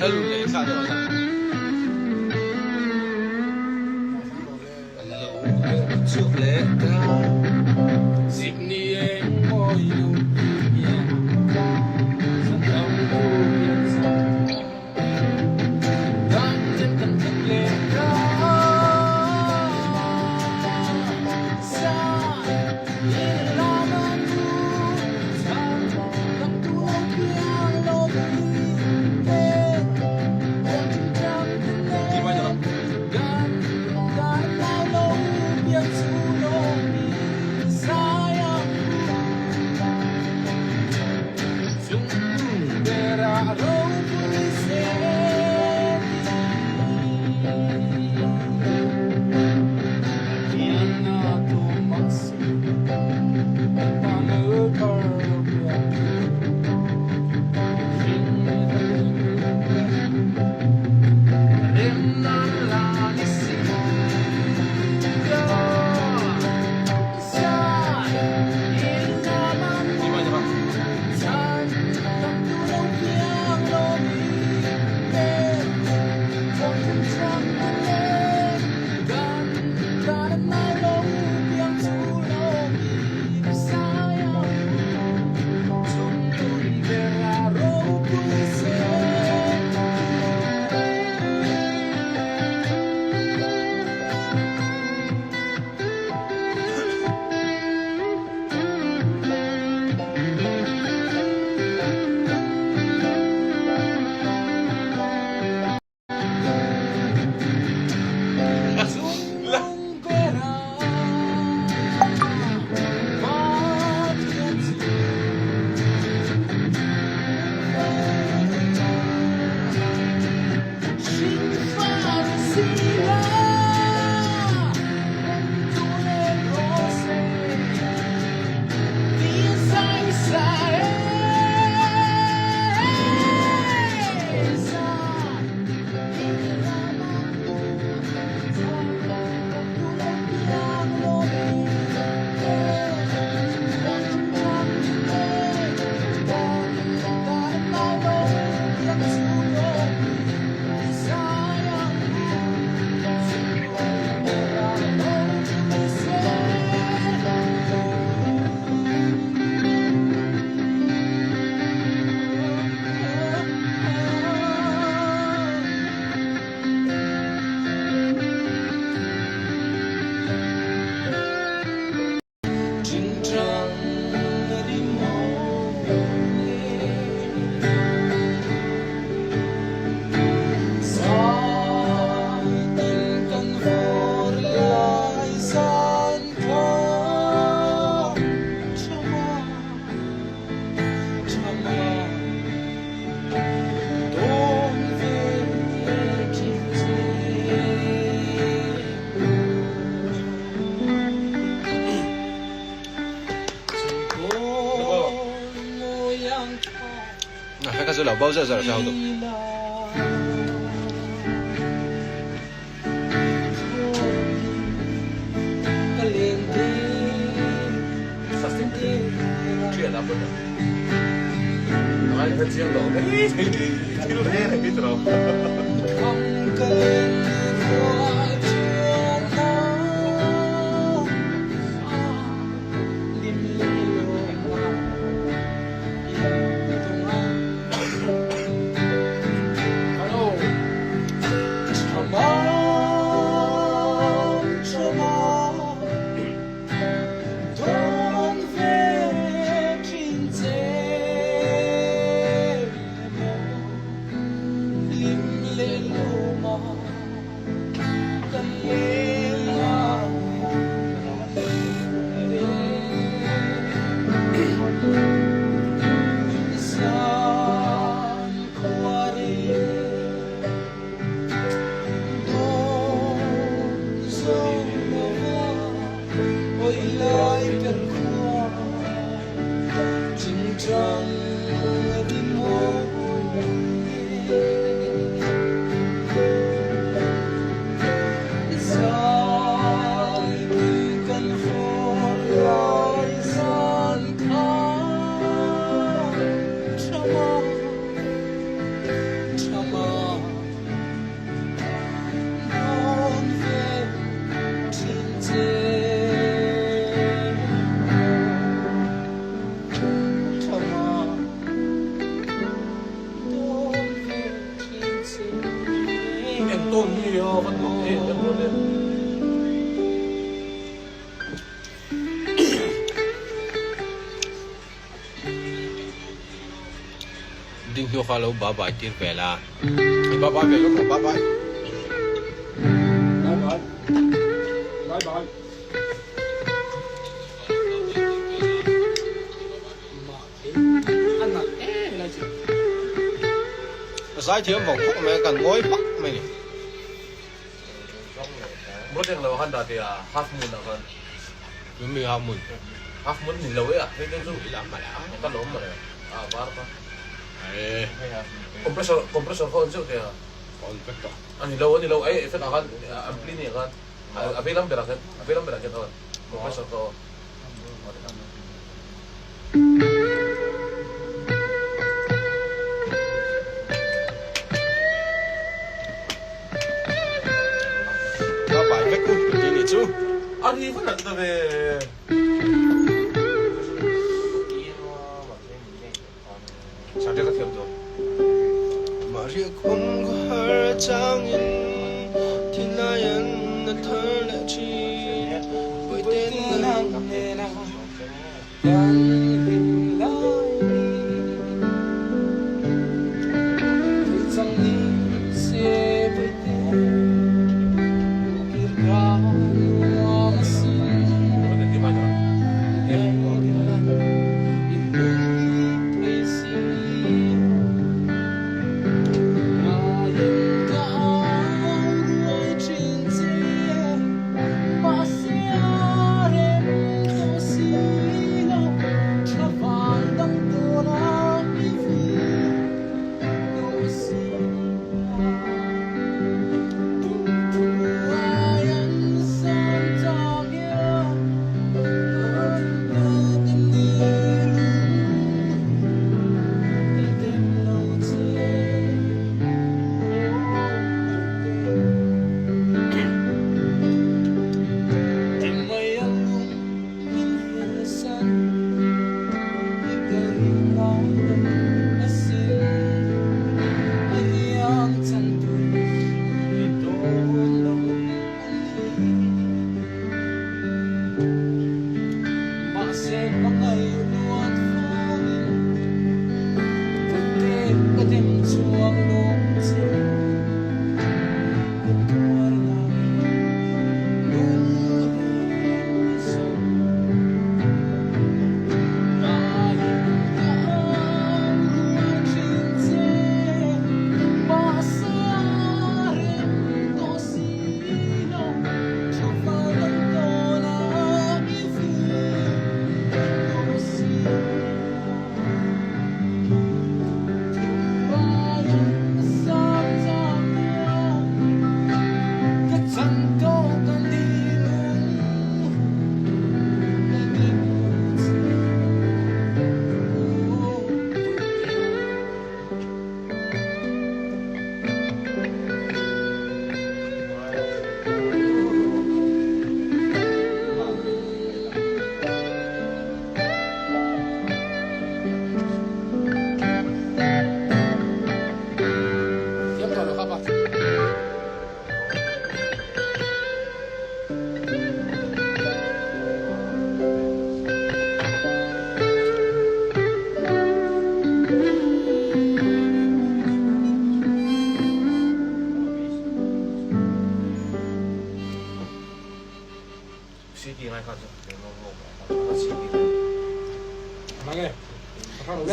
了路嘞，啥叫啥？路嘞，十年我有变，三头变三，当真等等嘞个，三一拉满路，三当土变落地。开始聊包这事儿，小度。yo kan mo eh kan mo le Ding hiu khalo ba ba tir pela. Ba ba ve lo ba ba. Bye bye. Anak lagi. Sai thiam vòng khóc mẹ cần ngói bắc mày nè. mo ding lo kan dati half moon na kan Yung may hamon. half moon ni lo ya hindi so Ilang mala. kan lo mo bar pa Eh, compressor ko unsa kaya perfect to. ani lo ay effect akan ampli ni kan apilang beraket kan compressor ko Ba ba ve ku ti ni chu. ani pa na tabe sa dia ka thiam do Maria kung har changin tinayan na thar na chi. Bui tên nang di ba na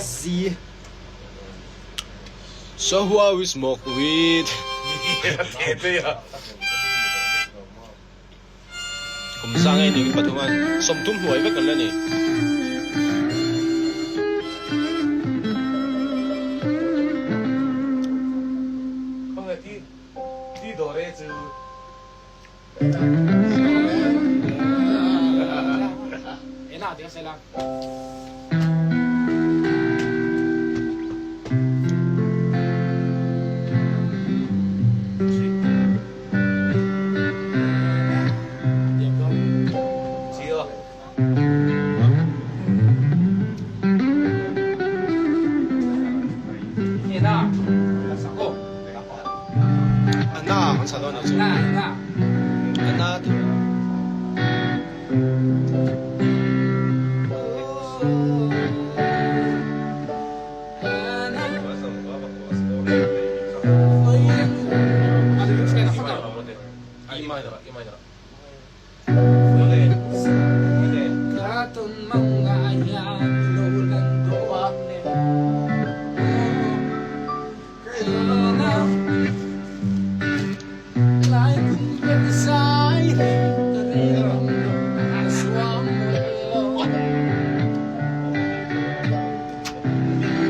Z. So who we smoke weed. Ito ya. Kung saan ngayon yung patungan, somtum huwag ba kan ni? Không phải đi đồ đấy chứ. Enak dia selang. Chưa. Enak. Sako. Anak, ang sa doon aja. Nah. Anak. Katun mga ayan, lulan doak ni. Kaya lai kung pagkasay, tarirang aswang mo.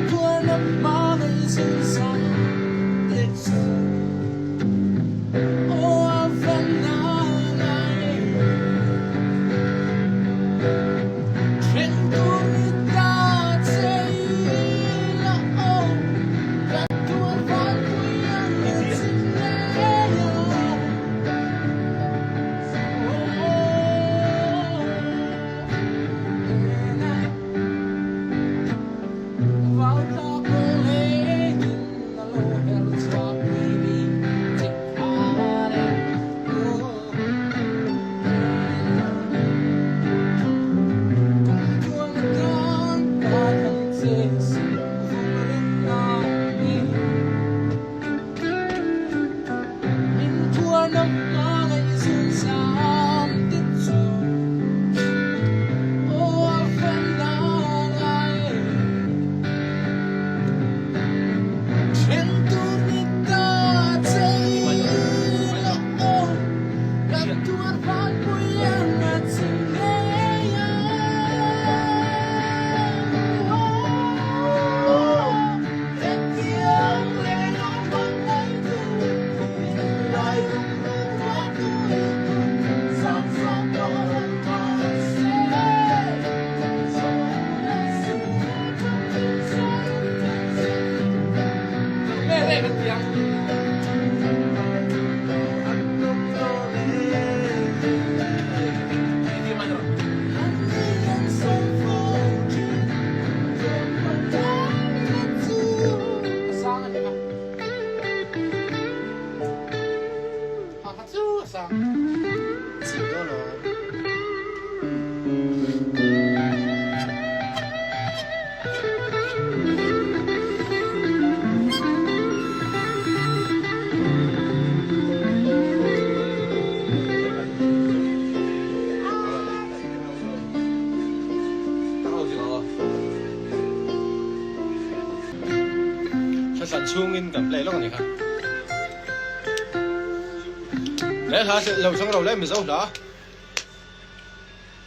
Tuwan ang mga isang dito. Oh, ang fananay. Venturidad sa ila, oh. Katuan pa ko yan at sinaya. Venturidad sa ila, oh. Katuan pa ko yan at sinaya. Sa sungin cầm lấy lúc này không? Lấy hả? Lầu xong đầu lấy mình dâu đó.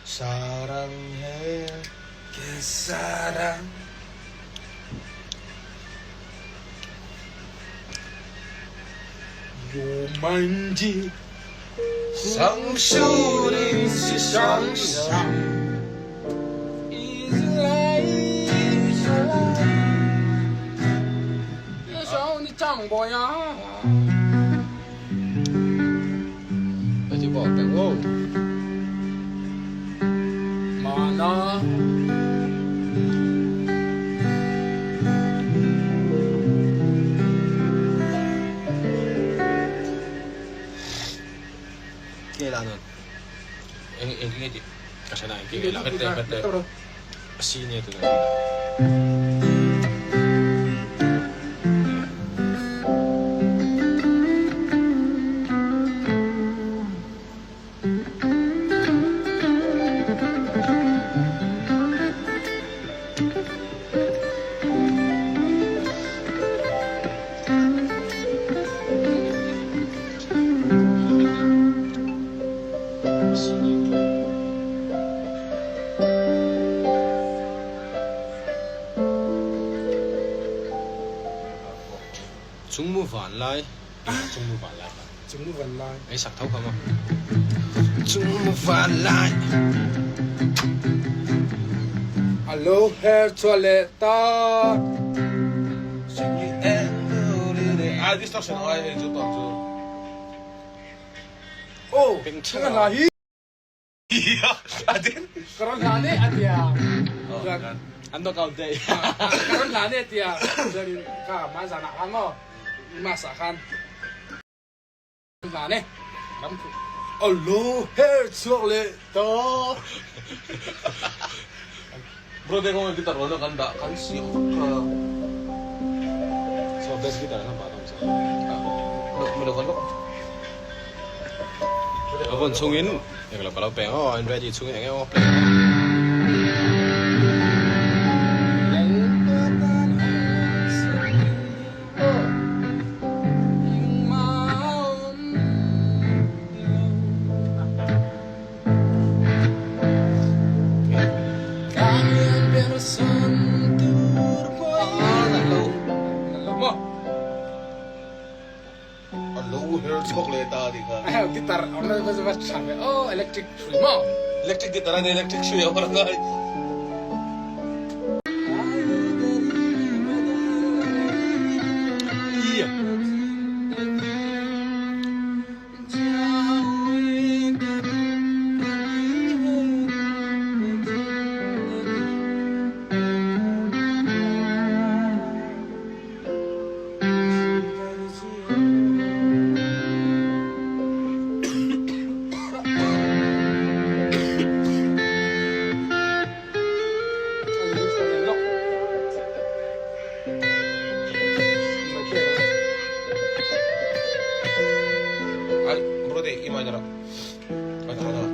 사랑해 개사랑 요만지 상수는 시상상. Ở chỉ bỏ cảnh ô. Mana Kailangan. Ini di. Kasi na yung kailangan. bro. Sini itu na. Chúng mua vạn lại. Chúng mua vạn lại. Chúng vẫn lại. Ấy sạc thấu không không? Chúng mua vạn lại. Alo hair toiletta. distortion ay ju to ju. Oh, Ping tengah lahir. Iya, adin. Karon lani at ya. Ando kau deh. Karon lani at ya. Dari ka masa nak ano masakan. là này cắm Hello, hair chocolate. Bro, dia kau gitar mana kan tak kan siap. So best kita kan ba tong sa. Mula kan lo. Avon chungin, yang kalau peng oh, I'm ready chungin yang oh. Hello, hair chocolate tadi kan. gitar orang itu bahasa sampai oh electric mau Electric gitar ada electric shoe ya orang lain. Iya. Ay, bro deh, gimana lah? Banyak lah.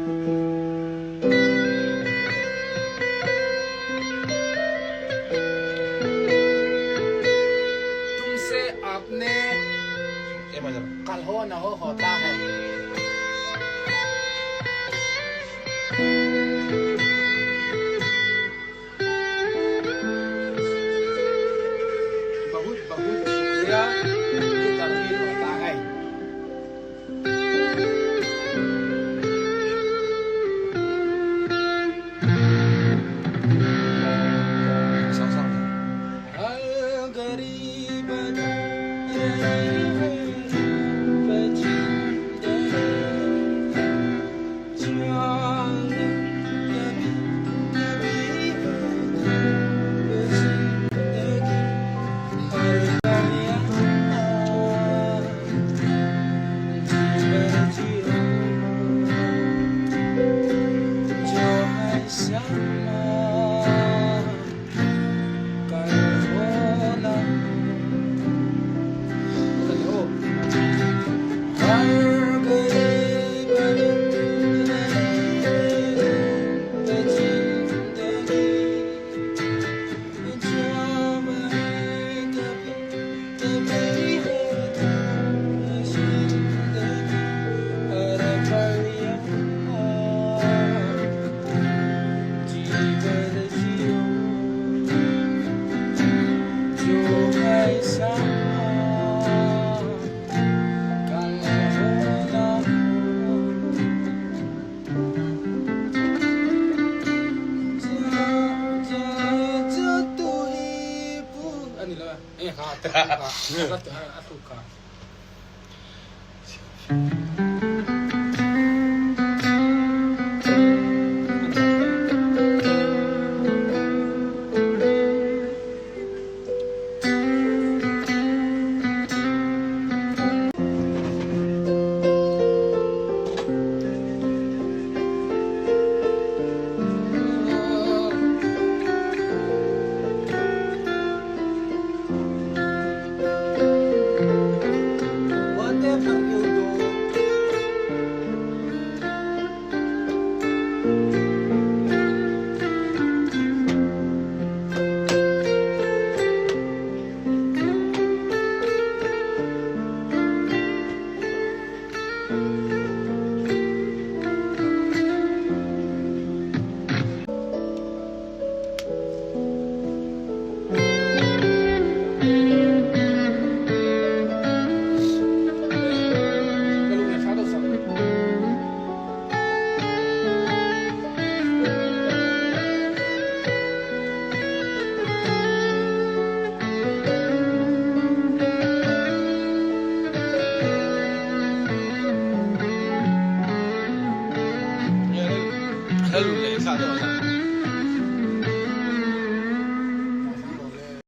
तुमसे आपने Gimana lah? कल हो न हो होता है बहुत बहुत शुक्रिया की तरकीब होता है Sama-sama. हर गरीब Whatever you do Kalau nggak salah sama Hello, le sa de sa.